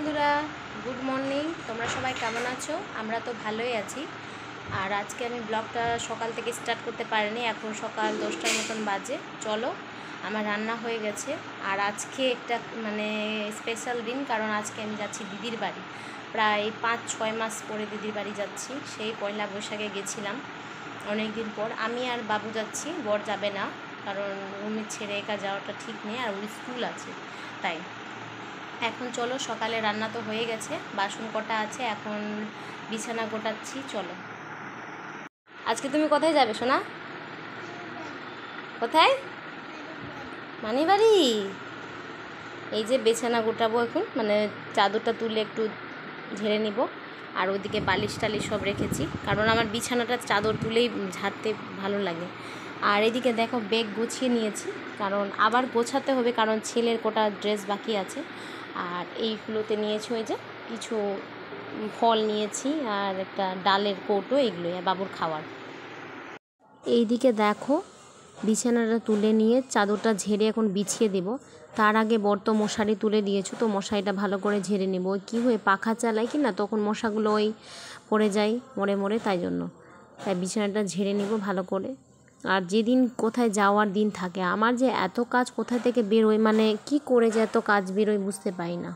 বন্ধুরা, good morning. তোমরা সবাই কেমন আছো? আমরা তো ভালোই আছি। আর আজকে আমি ব্লগটা সকাল থেকে স্টার্ট করতে পারিনি, এখন সকাল 10টার মতন বাজে। চলো, আমার রান্না হয়ে গেছে। আর আজকে একটা স্পেশাল দিন, কারণ আজকে আমি যাচ্ছি দিদির বাড়ি। প্রায় 5-6 মাস পরে দিদির বাড়ি যাচ্ছি। সেই পয়লা বৈশাখে গেছিলাম অনেক দিন পর। আমি আর বাবু যাচ্ছি, বর যাবে না, কারণ রুমে ছেড়ে একা যাওয়াটা ঠিক নেই, আর ওর স্কুল আছে তাই। এখন চলো, সকালে রান্না তো হয়ে গেছে, বাসন কটা আছে, এখন বিছানা গোটাচ্ছি। চলো। আজকে তুমি কোথায় যাবে সোনা? কোথায়? মানি বাড়ি। এই যে বিছানা গোটাবো এখন, চাদরটা তুলে একটু ঝেড়ে নিব। আর ওদিকে বালিশ টালিশ সব রেখেছি, কারণ আমার বিছানাটা চাদর তুলেই ঝাড়তে ভালো লাগে। আর এদিকে দেখো, ব্যাগ গুছিয়ে নিয়েছি, কারণ আবার গোছাতে হবে, কারণ ছেলের কোটা ড্রেস বাকি আছে। আর এইগুলোতে নিয়েছি ওই যে কিছু ফল নিয়েছি, আর একটা ডালের কৌটো, এগুলোই বাবুর খাওয়ার। এইদিকে দেখো, বিছানাটা তুলে নিয়ে চাদরটা ঝেড়ে এখন বিছিয়ে দেব। তার আগে বর তো মশারি তুলে দিয়েছো, তো মশারিটা ভালো করে ঝেড়ে নেব। ওই কী হয়ে পাখা চালাই কি না, তখন মশাগুলো ওই পড়ে যায় মরে মরে, তাই বিছানাটা ঝেড়ে নিব ভালো করে। আর যেদিন কোথায় যাওয়ার দিন থাকে, আমার যে এত কাজ কোথায় থেকে বেরোয়, কি করে যে এত কাজ বেরোয় বুঝতে পারি না।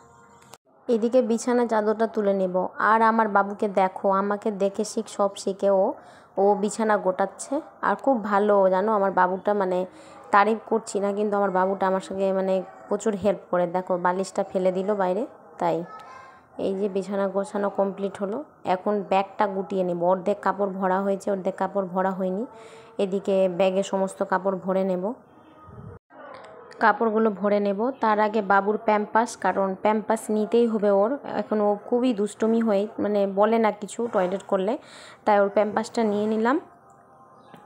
এদিকে বিছানা চাদরটা তুলে নেব। আর আমার বাবুকে দেখো, আমাকে দেখে সব শিখে ও বিছানা গোটাচ্ছে। আর খুব ভালো জানো, আমার বাবুটা তারিফ করছি না, কিন্তু আমার বাবুটা আমার সঙ্গে প্রচুর হেল্প করে। দেখো, বালিশটা ফেলে দিল বাইরে। তাই এই যে বিছানা গোছানো কমপ্লিট হলো। এখন ব্যাগটা গুটিয়ে নেব। অর্ধেক কাপড় ভরা হয়েছে, অর্ধেক কাপড় ভরা হয়নি। এদিকে ব্যাগে সমস্ত কাপড় ভরে নেব, কাপড়গুলো ভরে নেব। তার আগে বাবুর প্যাম্পাস, কারণ প্যাম্পাস নিতেই হবে ওর। এখন ও খুবই দুষ্টুমি হয়ে বলে না কিছু টয়লেট করলে, তাই ওর প্যাম্পাসটা নিয়ে নিলাম।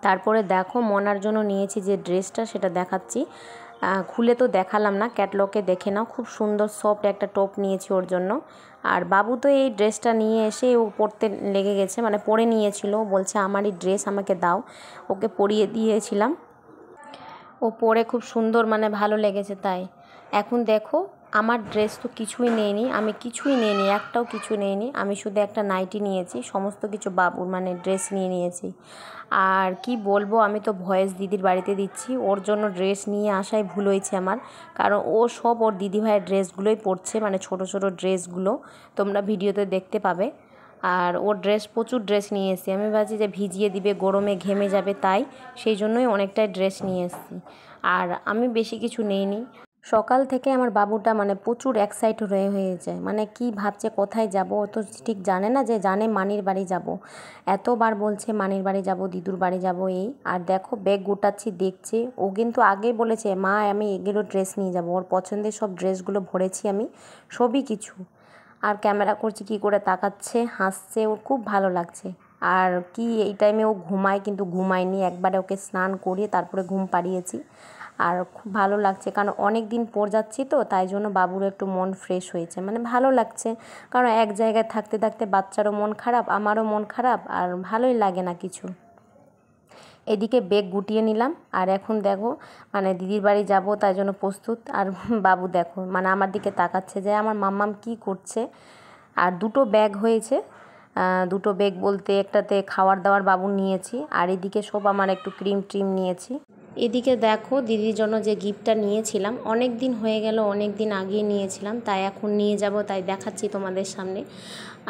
তারপরে দেখো, মনার জন্য নিয়েছি যে ড্রেসটা, সেটা দেখাচ্ছি। খুলে তো দেখালাম না, ক্যাটলগে দেখে নাও। খুব সুন্দর সফট একটা টপ নিয়েছি ওর জন্য। আর বাবু তো এই ড্রেসটা নিয়ে এসে ও পরতে লেগে গেছে, পরে নিয়েছিল। বলছে আমারই ড্রেস আমাকে দাও, ওকে পরিয়ে দিয়েছিলাম। ও পরে খুব সুন্দর, ভালো লেগেছে তাই। এখন দেখো, আমার ড্রেস তো কিছুই নেইনি, আমি কিছুই নেইনি, একটাও কিছু নেইনি। আমি শুধু একটা নাইটি নিয়েছি, সমস্ত কিছু বাবুর ড্রেস নিয়ে নিয়েছি। আর কি বলবো, আমি তো ভয়েস দিদির বাড়িতে দিচ্ছি, ওর জন্য ড্রেস নিয়ে আসাই ভুল হয়েছে আমার। কারণ ও সব ওর দিদিভাইয়ের ড্রেসগুলোই পরছে, ছোট ছোট ড্রেসগুলো তোমরা ভিডিওতে দেখতে পাবে। আর ওর ড্রেস, প্রচুর ড্রেস নিয়ে এসেছি। আমি ভাবছি যে ভিজিয়ে দিবে, গরমে ঘেমে যাবে, তাই সেই জন্যই অনেকটাই ড্রেস নিয়ে এসেছি। আর আমি বেশি কিছু নেইনি। সকাল থেকে আমার বাবুটা প্রচুর এক্সাইট হয়ে যায়, কি ভাবছে কোথায় যাব। ও তো ঠিক জানে না, যে জানে মানির বাড়ি যাব। এতবার বলছে মানির বাড়ি যাব, দিদুর বাড়ি যাব এই। আর দেখো, ব্যাগ গোটাচ্ছি, দেখছে ও। কিন্তু আগেই বলেছে, মা আমি এগুলো ড্রেস নিয়ে যাব। ওর পছন্দের সব ড্রেসগুলো ভরেছি আমি, সবই কিছু। আর ক্যামেরা করছি কি করে, তাকাচ্ছে, হাসছে, ওর খুব ভালো লাগছে। আর কি এই টাইমে ও ঘুমায়, কিন্তু ঘুমায়নি, একবারে ওকে স্নান করিয়ে তারপরে ঘুম পাড়িয়েছি। আর খুব ভালো লাগছে, কারণ অনেক দিন পর যাচ্ছি তো, তাই জন্য বাবুর একটু মন ফ্রেশ হয়েছে, ভালো লাগছে। কারণ এক জায়গায় থাকতে থাকতে বাচ্চারও মন খারাপ, আমারও মন খারাপ, আর ভালোই লাগে না কিছু। এদিকে ব্যাগ গুটিয়ে নিলাম। আর এখন দেখো, দিদির বাড়ি যাব, তাই জন্য প্রস্তুত। আর বাবু দেখো, আমার দিকে তাকাচ্ছে যে আমার মাম্মাম কি করছে। আর দুটো ব্যাগ হয়েছে, দুটো ব্যাগ বলতে একটাতে খাবার দাবার বাবুর নিয়েছি, আর এদিকে সব আমার একটু ক্রিম ট্রিম নিয়েছি। এদিকে দেখো, দিদির জন্য যে গিফটটা নিয়েছিলাম, অনেক দিন হয়ে গেল, অনেক দিন আগে নিয়েছিলাম, তাই এখন নিয়ে যাব, তাই দেখাচ্ছি তোমাদের সামনে।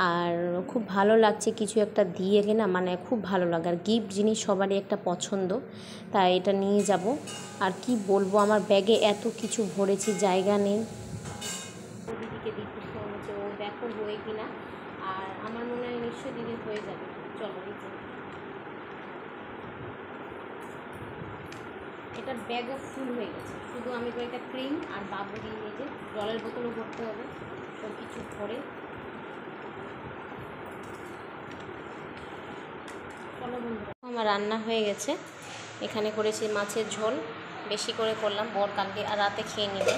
আর খুব ভালো লাগছে, কিছু একটা দিয়ে কিনা খুব ভালো লাগে। আর গিফট জিনিস সবারই একটা পছন্দ, তাই এটা নিয়ে যাব। আর কি বলবো, আমার ব্যাগে এত কিছু ভরেছি, জায়গা নেই। দিদিকে দিতে হচ্ছে, ও দেখো হয়ে কিনা। আর আমার মনে হয় নিশ্চয়ই দিদি হয়ে যাবে। চলো, এটার ব্যাগও ফুল হয়ে গেছে, শুধু আমি কয়েকটা ক্রিম আর বাবুর নিয়ে যে জলের বোতলও ভরতে হবে, সব কিছু ভরে। চলো বন্ধুরা, আমার রান্না হয়ে গেছে। এখানে করেছি মাছের ঝোল, বেশি করে করলাম, বর কালকে আর রাতে খেয়ে নেবে।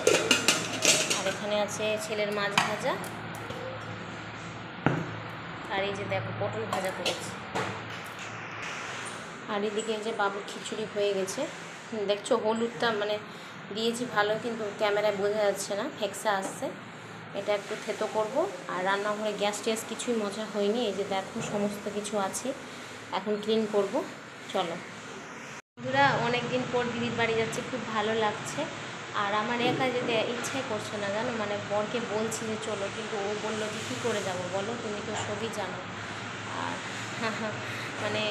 আর এখানে আছে ছেলের মাছ ভাজা, আর এই যে দেখো পটল ভাজা করেছি। আর এদিকে যে বাবুর খিচুড়ি হয়ে গেছে, দেখছো হলুদটা দিয়েছি ভালো, কিন্তু ক্যামেরায় বোঝা যাচ্ছে না, ফেকসা আসছে। এটা একটু থেতো করব। আর রান্নাঘরে গ্যাস ট্যাস কিছুই মজা হয়নি, এই যে দেখো সমস্ত কিছু আছে, এখন ক্লিন করব। চলো বন্ধুরা, অনেক দিন পর দিদির বাড়ি যাচ্ছে, খুব ভালো লাগছে। আর আমার একা যেতে ইচ্ছাই করছে না জানো, মানে বরকে বলছি যে চলো, কিন্তু ও বললো যে কী করে যাবো বলো, তুমি তো সবই জানো। আর মানে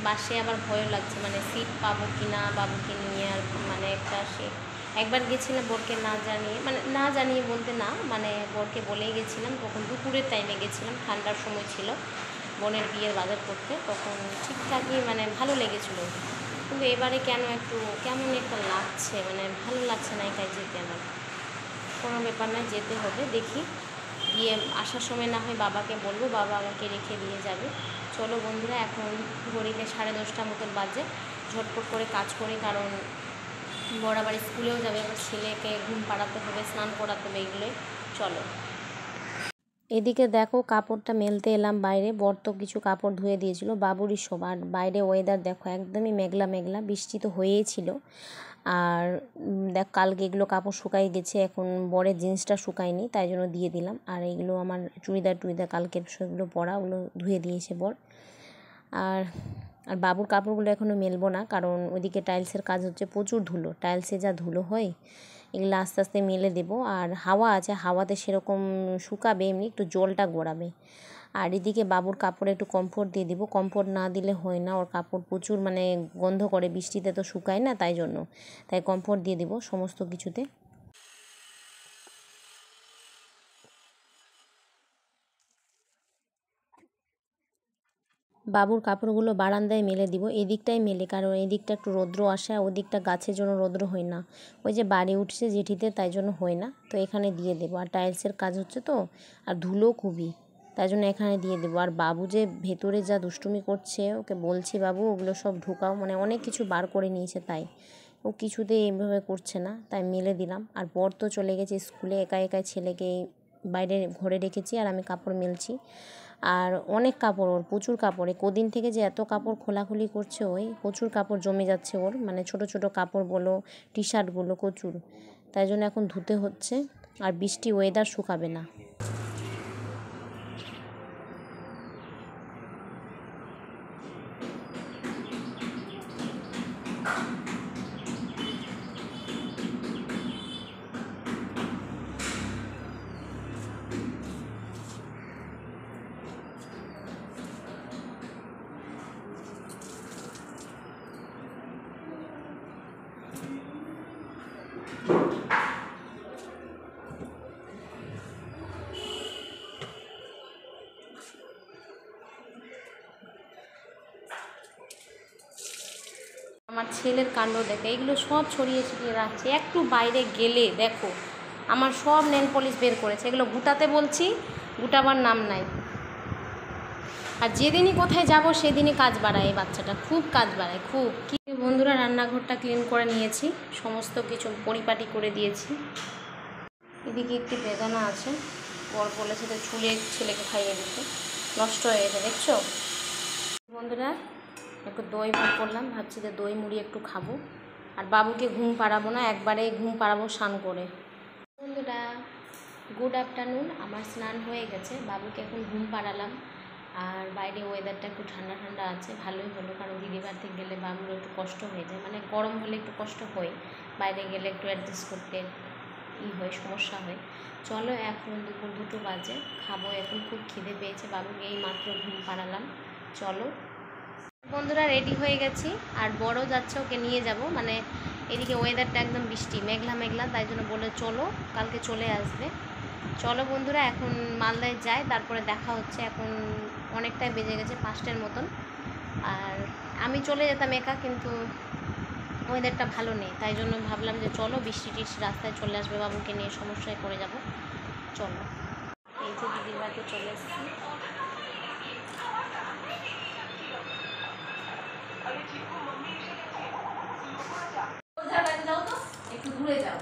বাসে আবার ভয়ও লাগছে, মানে সিট পাবো কি না, বাবুকে নিয়ে। আর মানে একটা সে একবার গেছিলাম বরকে না জানিয়ে, মানে না জানিয়ে বলতে না, মানে বরকে বলেই গেছিলাম, তখন দুপুরের টাইমে গেছিলাম, ঠান্ডার সময় ছিল, বোনের বিয়ের বাজার করতে, তখন ঠিকঠাকই মানে ভালো লেগেছিলো। কিন্তু এবারে কেন একটু কেমন একটা লাগছে, মানে ভালো লাগছে না একাই যেতে আমার। কোনো ব্যাপার না, যেতে হবে, দেখি গিয়ে আসার সময় না হয় বাবাকে বলবো, বাবা আমাকে রেখে দিয়ে যাবে। চলো বন্ধুরা, এখন ঘড়িতে 10:30 মতন বাজে, ঝটপট করে কাজ করি, কারণ বড় আবার স্কুলেও যাবে, আবার ছেলেকে ঘুম পাড়াতে হবে, স্নান করাতে হবে, এগুলোই। চলো এদিকে দেখো কাপড়টা মেলতে এলাম বাইরে, বর তো কিছু কাপড় ধুয়ে দিয়েছিল, বাবুরই সব। আর বাইরে ওয়েদার দেখো একদমই মেঘলা মেঘলা, বৃষ্টি তো হয়েই ছিল। আর দেখ কালকে এগুলো কাপড় শুকাই গেছে, এখন বরের জিন্সটা শুকায়নি, তাই জন্য দিয়ে দিলাম। আর এগুলো আমার চুড়িদার টুড়িদার কালকের সেগুলো পরা, ওগুলো ধুয়ে দিয়েছে বর। আর আর বাবুর কাপড়গুলো এখনও মেলবো না, কারণ ওইদিকে টাইলসের কাজ হচ্ছে, প্রচুর ধুলো, টাইলসে যা ধুলো হয়, এগুলো আস্তে আস্তে মেলে দেবো। আর হাওয়া আছে, হাওয়াতে সেরকম শুকাবে, এমনি একটু জলটা গড়াবে। আর এদিকে বাবুর কাপড়ে একটু কমফোর্ট দিয়ে দিব, কমফোর্ট না দিলে হয় না, ওর কাপড় প্রচুর মানে গন্ধ করে, বৃষ্টিতে তো শুকায় না, তাই কমফোর্ট দিয়ে দিব সমস্ত কিছুতে। বাবুর কাপড়গুলো বারান্দায় মেলে দিব, এদিকটাই মেলে, কারণ এদিকটা একটু রৌদ্র আসে, আর ওদিকটা গাছের জন্য রৌদ্র হয় না, ওই যে বাড়ি উঠছে জেঠিতে, তাই জন্য হয় না, তো এখানে দিয়ে দেবো। আর টাইলসের কাজ হচ্ছে তো, আর ধুলো খুবই, তাই জন্য এখানে দিয়ে দেবো। আর বাবু যে ভেতরে যা দুষ্টুমি করছে, ওকে বলছি বাবু ওগুলো সব ঢুকাও, মানে অনেক কিছু বার করে নিয়েছে, তাই ও কিছুতেই এইভাবে করছে না, তাই মেলে দিলাম। আর বর তো চলে গেছে স্কুলে, একা একাই ছেলেকে বাইরে ঘরে রেখেছি, আর আমি কাপড় মেলছি। আর অনেক কাপড়, ওর প্রচুর কাপড়, কদিন থেকে যে এত কাপড় খোলাখুলি করছে, ওই প্রচুর কাপড় জমে যাচ্ছে ওর, মানে ছোট ছোট কাপড় বলো, টি শার্টগুলো প্রচুর, তাই জন্য এখন ধুতে হচ্ছে। আর বৃষ্টি ওয়েদার শুকাবে না। আমার ছেলের কাণ্ড দেখে, এগুলো সব ছড়িয়ে ছিটিয়ে রাখছে, একটু বাইরে গেলে দেখো আমার সব নেল পলিশ বের করেছে, এগুলো গুটাতে বলছি, গুটাবার নাম নাই। আর যেদিনই কোথায় যাব সেদিনই কাজ বাড়ায়, এই বাচ্চাটা খুব কাজ বাড়ায়, খুব। কি বন্ধুরা, রান্নাঘরটা ক্লিন করে নিয়েছি, সমস্ত কিছু পরিপাটি করে দিয়েছি। এদিকে একটি বেদানা আছে, বর বলেছে তো ছুলে ছেলেকে খাইয়ে দিতে, নষ্ট হয়ে গেছে দেখছো বন্ধুরা। একটু দই ভাত করলাম, ভাবছি যে দই মুড়ি একটু খাবো। আর বাবুকে ঘুম পাড়াবো না, একবারে ঘুম পাড়াবো স্নান করে। বন্ধুরা গুড আফটারনুন, আমার স্নান হয়ে গেছে, বাবুকে এখন ঘুম পাড়ালাম। আর বাইরে ওয়েদারটা একটু ঠান্ডা ঠান্ডা আছে, ভালোই হলো, কারণ দিদির বাড়িতে গেলে বাবুর একটু কষ্ট হয়ে যায়, মানে গরম হলে একটু কষ্ট হয়, বাইরে গেলে একটু অ্যাডজাস্ট করতে হয়, সমস্যা হয়। চলো এখন দুপুর 2টো বাজে, খাবো এখন, খুব খিদে পেয়েছে, বাবুকে এই মাত্র ঘুম পাড়ালাম। চলো বন্ধুরা, রেডি হয়ে গেছি, আর বড় যাচ্ছে, ওকে নিয়ে যাব, মানে এদিকে ওয়েদারটা একদম বৃষ্টি মেঘলা মেঘলা, তাই জন্য বলে চলো কালকে চলে আসবে। চলো বন্ধুরা, এখন মালদায় যাই, তারপরে দেখা হচ্ছে। এখন অনেকটাই বেজে গেছে, 5টার মতন। আর আমি চলে যেতাম একা, কিন্তু ওয়েদারটা ভালো নেই, তাই জন্য ভাবলাম যে চলো, বৃষ্টি টিষ্টি রাস্তায় চলে আসবে, বাবুকে নিয়ে সমস্যায় পড়ে যাব। চলো, এই যে দিদির বাড়িতে চলে এসেছি। একটু দূরে যাও,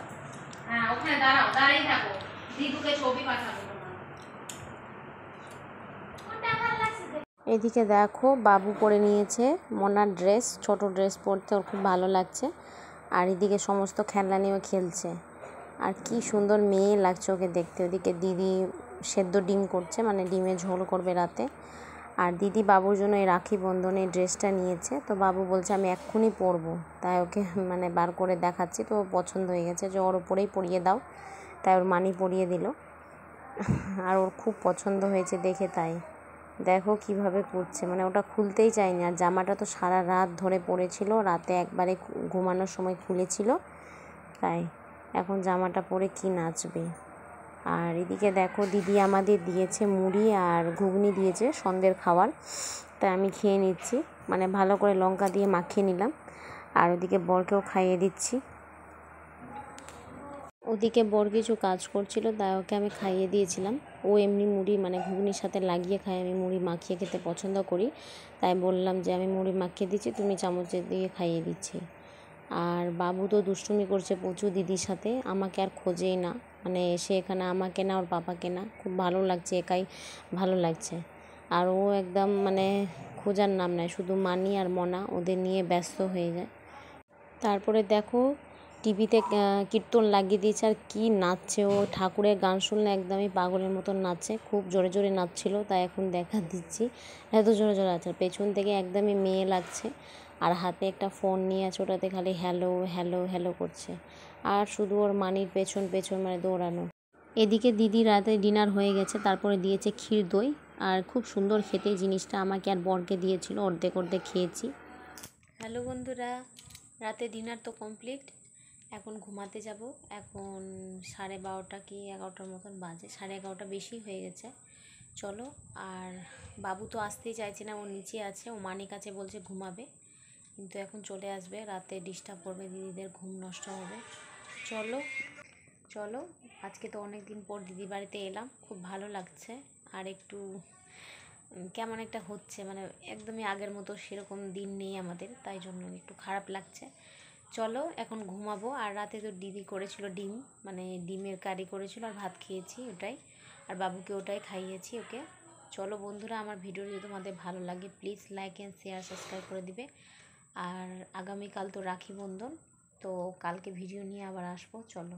হ্যাঁ ওখানে দাঁড়াও, দাঁড়িয়ে থাকো, দিদুকে ছবি পাঠাবো। এদিকে দেখো বাবু পরে নিয়েছে মনার ড্রেস, ছোট ড্রেস পরতে ওর খুব ভালো লাগছে। আর এদিকে সমস্ত খেলনা নিয়ে খেলছে, আর কি সুন্দর মেয়ে লাগছে ওকে দেখতে। ওদিকে দিদি সেদ্ধ ডিম করছে, মানে ডিমের ঝোল করবে রাতে। আর দিদি বাবুর জন্য এই রাখি বন্ধনের ড্রেসটা নিয়েছে, তো বাবু বলছে আমি এক্ষুনি পরবো, তাই ওকে মানে বার করে দেখাচ্ছি। তো পছন্দ হয়ে গেছে যে ওর ওপরেই পরিয়ে দাও, তাই ওর মানি পরিয়ে দিল। আর ওর খুব পছন্দ হয়েছে দেখে, তাই দেখো কিভাবে করছে, মানে ওটা খুলতেই চায়নি। আর জামাটা তো সারা রাত ধরে পরেছিল, রাতে একবারে ঘুমানোর সময় খুলেছিল, তাই এখন জামাটা পরে কি নাচবে। আর এদিকে দেখো দিদি আমাদের দিয়েছে মুড়ি আর ঘুগনি দিয়েছে সন্ধ্যের খাবার, তাই আমি খেয়ে নিচ্ছি, মানে ভালো করে লঙ্কা দিয়ে মাখিয়ে নিলাম। আর ওদিকে বরকেও খাইয়ে দিচ্ছি। ওদিকে বর কিছু কাজ করছিল, তাই ওকে আমি খাইয়ে দিয়েছিলাম। ও এমনি মুড়ি মানে ঘুগনির সাথে লাগিয়ে খায়, আমি মুড়ি মাখিয়ে খেতে পছন্দ করি, তাই বললাম যে আমি মুড়ি মাখিয়ে দিচ্ছি, তুমি চামচে দিয়ে খাইয়ে দিচ্ছি। আর বাবু তো দুষ্টুমি করছে প্রচুর দিদির সাথে, আমাকে আর খোঁজেই না, মানে সে এখানে আমাকে না ওর পাপাকে না, খুব ভালো লাগছে, একাই ভালো লাগছে। আর ও একদম মানে খোঁজার নাম নেয়, শুধু মানি আর মনা ওদের নিয়ে ব্যস্ত হয়ে যায়। তারপরে দেখো টিভিতে কীর্তন লাগিয়ে দিয়েছে, আর কি নাচছে ও, ঠাকুরের গান শুনলে একদমই পাগলের মতন নাচছে, খুব জোরে জোরে নাচছিল, তাই এখন দেখা দিচ্ছি এত জোরে জোরে আছে। পেছন থেকে একদমই মেয়ে লাগছে, আর হাতে একটা ফোন নিয়ে আছে, ওটাতে খালি হ্যালো হ্যালো হ্যালো করছে, আর শুধু ওর মানির পেছন পেছন মানে দৌড়ানো। এদিকে দিদি রাতে ডিনার হয়ে গেছে, তারপরে দিয়েছে ক্ষীর দই, আর খুব সুন্দর খেতে জিনিসটা, আমাকে আর বরকে দিয়েছিল, অর্ধেক অর্ধেক খেয়েছি। হ্যালো বন্ধুরা, রাতে ডিনার তো কমপ্লিট, এখন ঘুমাতে যাব। এখন 12:30 কি 11টার মতন বাজে, 11:30 বেশি হয়ে গেছে। চলো, আর বাবু তো আসতেই চাইছে না, ও নিচে আছে, ও মানিক কাছে বলছে ঘুমাবে, কিন্তু এখন চলে আসবে, রাতে ডিস্টার্ব করবে, দিদিদের ঘুম নষ্ট হবে। চলো চলো, আজকে তো অনেক দিন পর দিদি বাড়িতে এলাম, খুব ভালো লাগছে। আর একটু কেমন একটা হচ্ছে, মানে একদমই আগের মতো সেরকম দিন নেই আমাদের, তাই জন্য একটু খারাপ লাগছে। চলো এখন ঘুমাবো। আর রাতে তো দিদি করেছিল ডিম, মানে ডিমের কারি করেছিল, আর ভাত খেয়েছি ওটাই, আর বাবুকে ওটাই খাইয়েছি ওকে। চলো বন্ধুরা, আমার ভিডিও যদি তোমাদের ভালো লাগে please like and share subscribe করে দিবে। আর আগামীকাল তো রাখি বন্ধন, তো কালকে ভিডিও নিয়ে আবার আসবো। চলো।